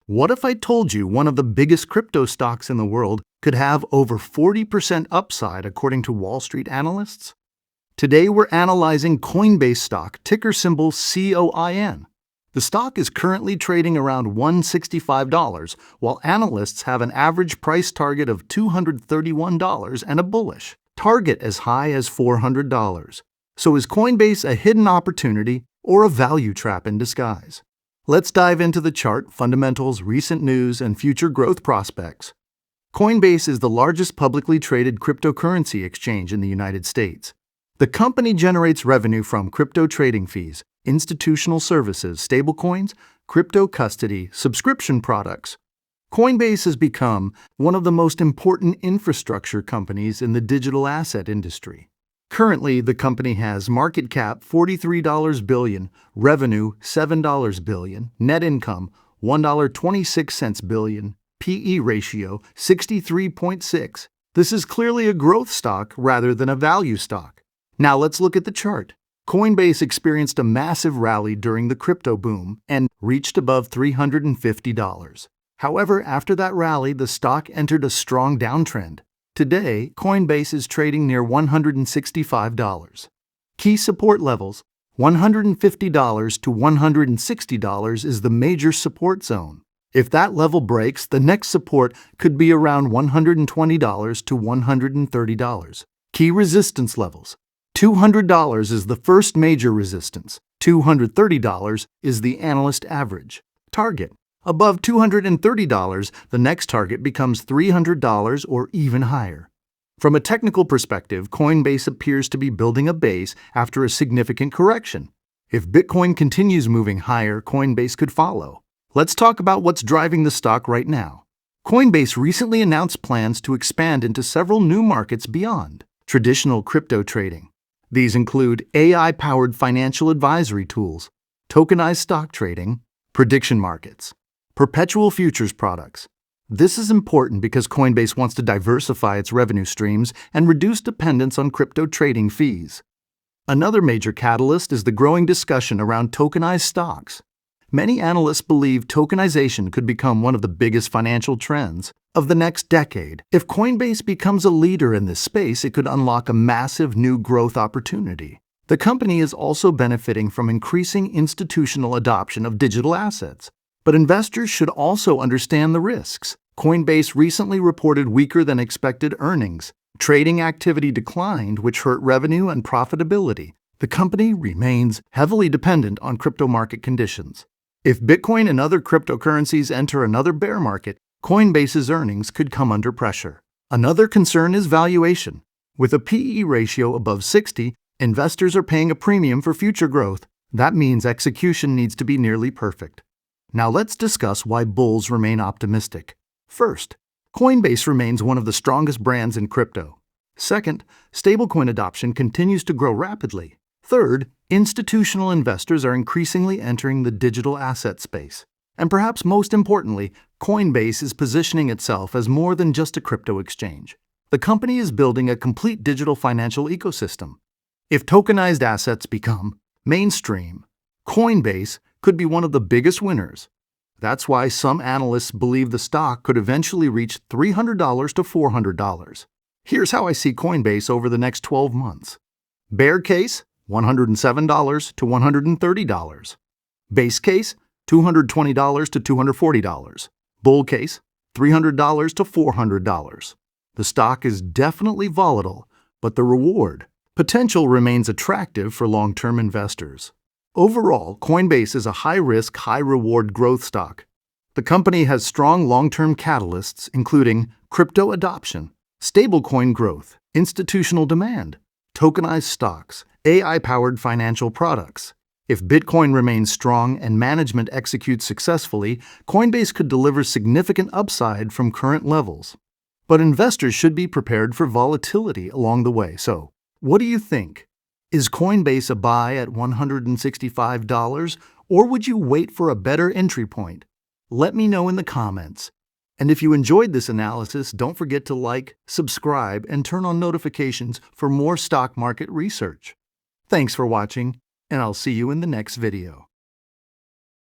What if I told you one of the biggest crypto stocks in the world could have over 40% upside according to Wall Street analysts? Today we're analyzing Coinbase stock, ticker symbol COIN. The stock is currently trading around $165, while analysts have an average price target of $231 and a bullish target as high as $400. So is Coinbase a hidden opportunity or a value trap in disguise? Let's dive into the chart, fundamentals, recent news, and future growth prospects. Coinbase is the largest publicly traded cryptocurrency exchange in the United States. The company generates revenue from crypto trading fees, institutional services, stablecoins, crypto custody, subscription products. Coinbase has become one of the most important infrastructure companies in the digital asset industry. Currently, the company has market cap $43 billion, revenue $7 billion, net income $1.26 billion, PE ratio 63.6. This is clearly a growth stock rather than a value stock. Now let's look at the chart. Coinbase experienced a massive rally during the crypto boom and reached above $350. However, after that rally, the stock entered a strong downtrend. Today, Coinbase is trading near $165. Key support levels: $150 to $160 is the major support zone. If that level breaks, the next support could be around $120 to $130. Key resistance levels: $200 is the first major resistance. $230 is the analyst average. Target: above $230, the next target becomes $300 or even higher. From a technical perspective, Coinbase appears to be building a base after a significant correction. If Bitcoin continues moving higher, Coinbase could follow. Let's talk about what's driving the stock right now. Coinbase recently announced plans to expand into several new markets beyond traditional crypto trading. These include AI-powered financial advisory tools, tokenized stock trading, prediction markets, perpetual futures products. This is important because Coinbase wants to diversify its revenue streams and reduce dependence on crypto trading fees. Another major catalyst is the growing discussion around tokenized stocks. Many analysts believe tokenization could become one of the biggest financial trends of the next decade. If Coinbase becomes a leader in this space, it could unlock a massive new growth opportunity. The company is also benefiting from increasing institutional adoption of digital assets. But investors should also understand the risks. Coinbase recently reported weaker than expected earnings. Trading activity declined, which hurt revenue and profitability. The company remains heavily dependent on crypto market conditions. If Bitcoin and other cryptocurrencies enter another bear market, Coinbase's earnings could come under pressure. Another concern is valuation. With a PE ratio above 60, investors are paying a premium for future growth. That means execution needs to be nearly perfect. Now let's discuss why bulls remain optimistic. First, Coinbase remains one of the strongest brands in crypto. Second, stablecoin adoption continues to grow rapidly. Third, institutional investors are increasingly entering the digital asset space. And perhaps most importantly, Coinbase is positioning itself as more than just a crypto exchange. The company is building a complete digital financial ecosystem. If tokenized assets become mainstream, Coinbase could be one of the biggest winners. That's why some analysts believe the stock could eventually reach $300 to $400. Here's how I see Coinbase over the next 12 months. Bear case, $107 to $130. Base case, $220 to $240. Bull case, $300 to $400. The stock is definitely volatile, but the reward potential remains attractive for long-term investors. Overall, Coinbase is a high-risk, high-reward growth stock. The company has strong long-term catalysts, including crypto adoption, stablecoin growth, institutional demand, tokenized stocks, AI-powered financial products. If Bitcoin remains strong and management executes successfully, Coinbase could deliver significant upside from current levels. But investors should be prepared for volatility along the way. So, what do you think? Is Coinbase a buy at $165, or would you wait for a better entry point? Let me know in the comments. And if you enjoyed this analysis, don't forget to like, subscribe, and turn on notifications for more stock market research. Thanks for watching, and I'll see you in the next video.